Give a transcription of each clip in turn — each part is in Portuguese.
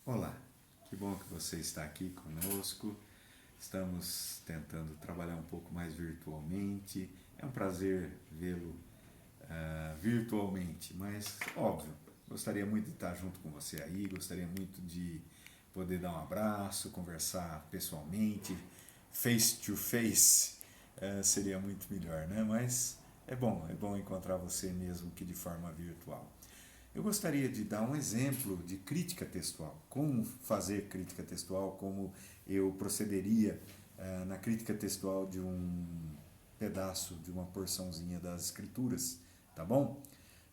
Olá, que bom que você está aqui conosco. Estamos tentando trabalhar um pouco mais virtualmente. É um prazer vê-lo virtualmente, mas óbvio, gostaria muito de estar junto com você aí, gostaria muito de poder dar um abraço, conversar pessoalmente, face to face, seria muito melhor, né? Mas é bom encontrar você mesmo que de forma virtual. Eu gostaria de dar um exemplo de crítica textual, como fazer crítica textual, como eu procederia na crítica textual de um pedaço, de uma porçãozinha das escrituras, tá bom?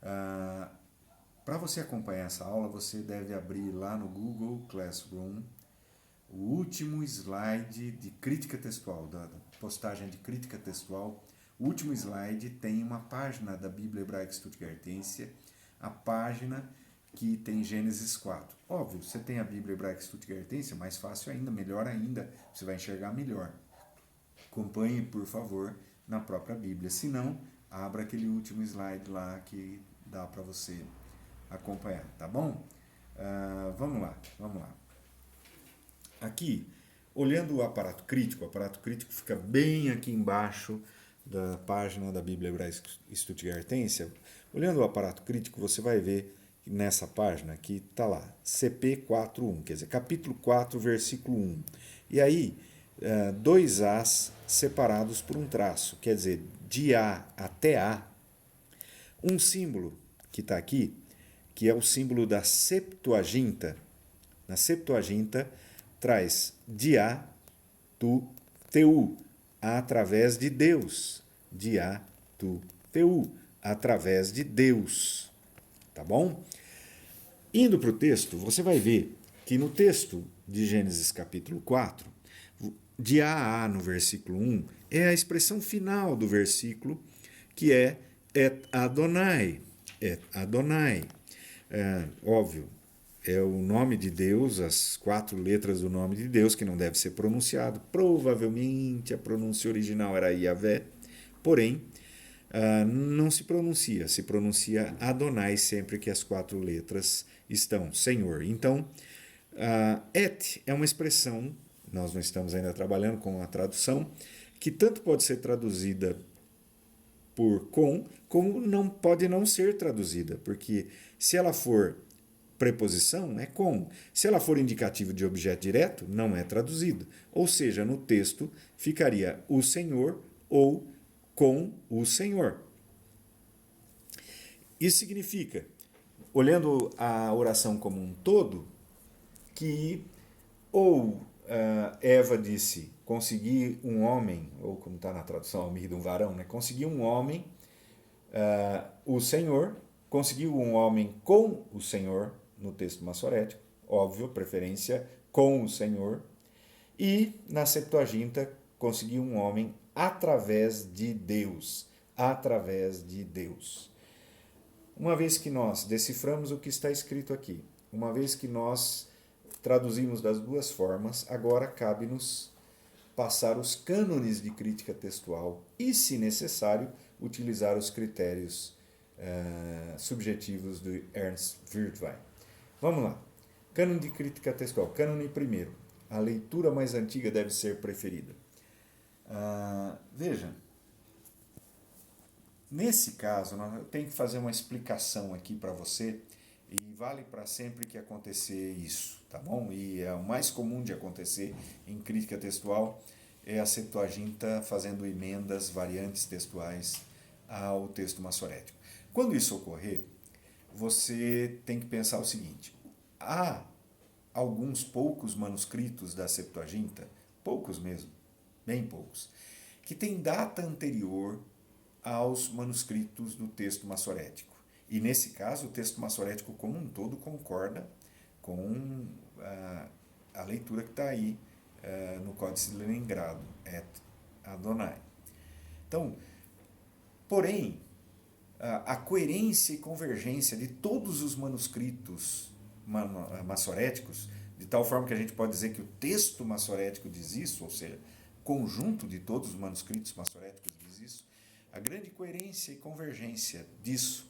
Para você acompanhar essa aula, você deve abrir lá no Google Classroom o último slide de crítica textual, da postagem de crítica textual. O último slide tem uma página da Bíblia Hebraica Stuttgartense, a página que tem Gênesis 4. Óbvio, você tem a Bíblia Hebraica Stuttgartense, mais fácil ainda, melhor ainda, você vai enxergar melhor. Acompanhe, por favor, na própria Bíblia. Se não, abra aquele último slide lá que dá para você acompanhar, tá bom? Vamos lá. Aqui, olhando o aparato crítico fica bem aqui embaixo da página da Bíblia Hebraica Stuttgartense. Olhando o aparato crítico, você vai ver nessa página que está lá, CP 4.1, quer dizer, capítulo 4, versículo 1. E aí, dois As separados por um traço, quer dizer, de A até A, um símbolo que está aqui, que é o símbolo da Septuaginta. Na Septuaginta, traz dia, tu, teu, através de Deus. Dia, tu, teu, através de Deus. Tá bom? Indo para o texto, você vai ver que no texto de Gênesis capítulo 4, de A no versículo 1, é a expressão final do versículo, que é et Adonai. Et Adonai. Óbvio, é o nome de Deus, as 4 letras do nome de Deus, que não deve ser pronunciado. Provavelmente a pronúncia original era Yahvé, porém, não se pronuncia Adonai sempre que as 4 letras estão, Senhor. Então, et é uma expressão, nós não estamos ainda trabalhando com a tradução, que tanto pode ser traduzida por com, como não pode não ser traduzida, porque se ela for preposição, é com. Se ela for indicativo de objeto direto, não é traduzido. Ou seja, no texto ficaria o Senhor ou com o Senhor. Isso significa, olhando a oração como um todo, que ou Eva disse, consegui um homem, ou como está na tradução, amigo de um varão, né? Consegui um homem, o Senhor, conseguiu um homem com o Senhor, no texto massorético, óbvio, preferência com o Senhor, e na Septuaginta conseguiu um homem através de Deus, através de Deus. Uma vez que nós deciframos o que está escrito aqui, uma vez que nós traduzimos das duas formas, agora cabe-nos passar os cânones de crítica textual e, se necessário, utilizar os critérios subjetivos do Ernst Wirtwein. Vamos lá. Cânone de crítica textual. Cânone primeiro. A leitura mais antiga deve ser preferida. Veja, nesse caso, eu tenho que fazer uma explicação aqui para você e vale para sempre que acontecer isso, tá bom? E é o mais comum de acontecer em crítica textual é a Septuaginta fazendo emendas, variantes textuais ao texto massorético. Quando isso ocorrer, você tem que pensar o seguinte: há alguns poucos manuscritos da Septuaginta, poucos mesmo, bem poucos, que têm data anterior aos manuscritos do texto massorético. E nesse caso, o texto massorético como um todo concorda com a leitura que está aí no Códice de Leningrado, et Adonai. Então, porém, a coerência e convergência de todos os manuscritos massoréticos, de tal forma que a gente pode dizer que o texto massorético diz isso, ou seja, conjunto de todos os manuscritos massoréticos diz isso, a grande coerência e convergência disso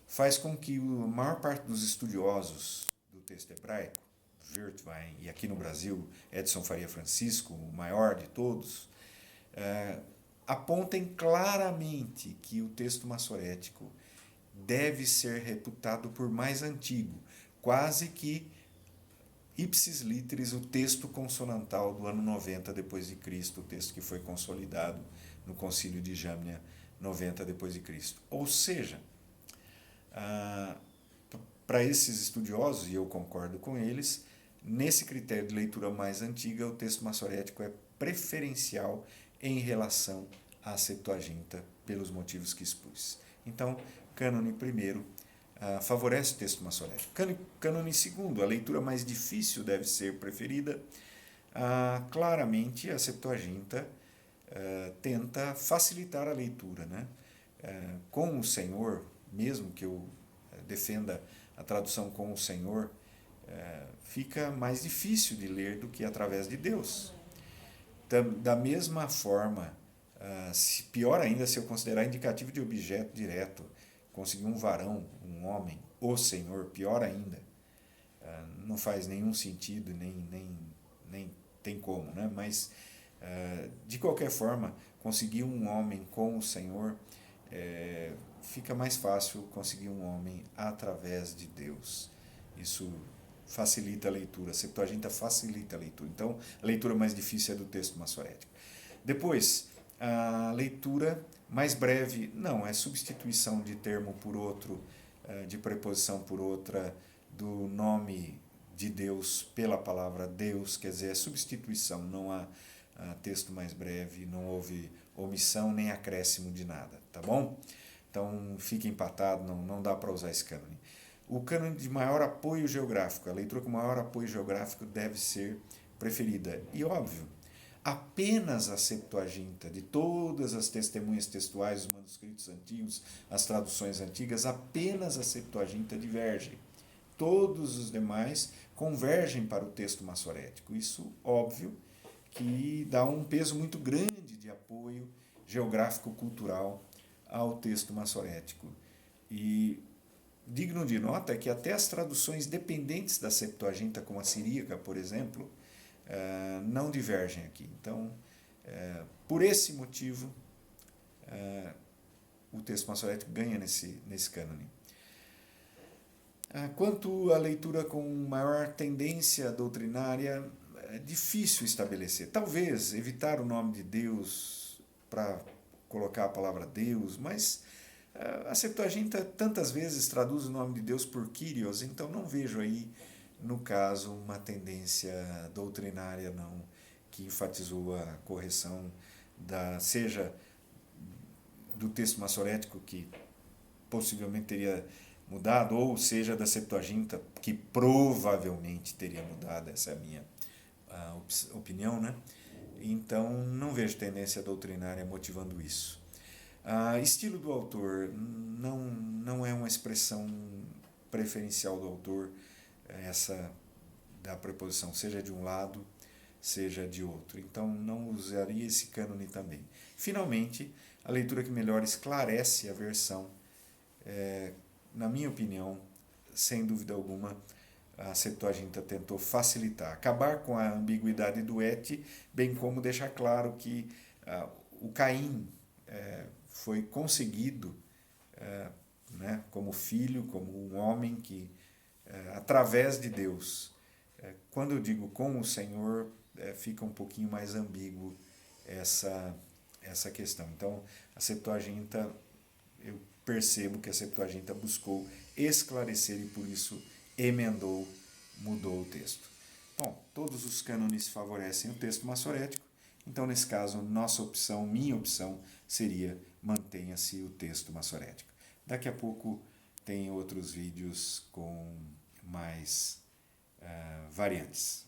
faz com que a maior parte dos estudiosos do texto hebraico, Wertwein, e aqui no Brasil, Edson Faria Francisco, o maior de todos, apontem claramente que o texto massorético deve ser reputado por mais antigo, quase que ipsis literis, o texto consonantal do ano 90 depois de Cristo, o texto que foi consolidado no Concílio de Jamnia 90 depois de Cristo. Ou seja, para esses estudiosos, e eu concordo com eles, nesse critério de leitura mais antiga, o texto massorético é preferencial em relação à Septuaginta, pelos motivos que expus. Então, cânone primeiro favorece o texto massorético. Cânone segundo, a leitura mais difícil deve ser preferida. Claramente, a Septuaginta tenta facilitar a leitura, né? Com o Senhor, mesmo que eu defenda a tradução com o Senhor, fica mais difícil de ler do que através de Deus. Da mesma forma, pior ainda se eu considerar indicativo de objeto direto, conseguir um varão, um homem, o Senhor, pior ainda. Não faz nenhum sentido, nem tem como, né? Mas, de qualquer forma, conseguir um homem com o Senhor, fica mais fácil conseguir um homem através de Deus. Isso facilita a leitura, a Septuaginta facilita a leitura. Então, a leitura mais difícil é do texto massorético. Depois, a leitura mais breve, não, é substituição de termo por outro, de preposição por outra, do nome de Deus pela palavra Deus, quer dizer, é substituição, não há texto mais breve, não houve omissão nem acréscimo de nada, tá bom? Então, fica empatado, não dá para usar esse cânone. O cânone de maior apoio geográfico, a leitura com maior apoio geográfico deve ser preferida. E óbvio, apenas a Septuaginta, de todas as testemunhas textuais, os manuscritos antigos, as traduções antigas, apenas a Septuaginta diverge. Todos os demais convergem para o texto massorético. Isso, óbvio, que dá um peso muito grande de apoio geográfico-cultural ao texto massorético. E digno de nota é que até as traduções dependentes da Septuaginta, como a siríaca, por exemplo, não divergem aqui. Então, por esse motivo, o texto massorético ganha nesse cânone. Quanto à leitura com maior tendência doutrinária, é difícil estabelecer. Talvez evitar o nome de Deus para colocar a palavra Deus, mas a Septuaginta tantas vezes traduz o nome de Deus por Kyrios, então não vejo aí, no caso, uma tendência doutrinária não, que enfatizou a correção seja do texto massorético, que possivelmente teria mudado, ou seja da Septuaginta, que provavelmente teria mudado, essa é a minha opinião, né? Então não vejo tendência doutrinária motivando isso. Estilo do autor não é uma expressão preferencial do autor, essa da preposição, seja de um lado, seja de outro. Então não usaria esse cânone também. Finalmente, a leitura que melhor esclarece a versão, na minha opinião, sem dúvida alguma, a Septuaginta tentou facilitar, acabar com a ambiguidade do et, bem como deixar claro que o Caim foi conseguido né, como filho, como um homem que, através de Deus, quando eu digo com o Senhor, fica um pouquinho mais ambíguo essa questão. Então, a Septuaginta, eu percebo que a Septuaginta buscou esclarecer e por isso emendou, mudou o texto. Bom, todos os cânones favorecem o texto massorético, então nesse caso nossa opção, minha opção, seria mantenha-se o texto massorético. Daqui a pouco tem outros vídeos com mais variantes.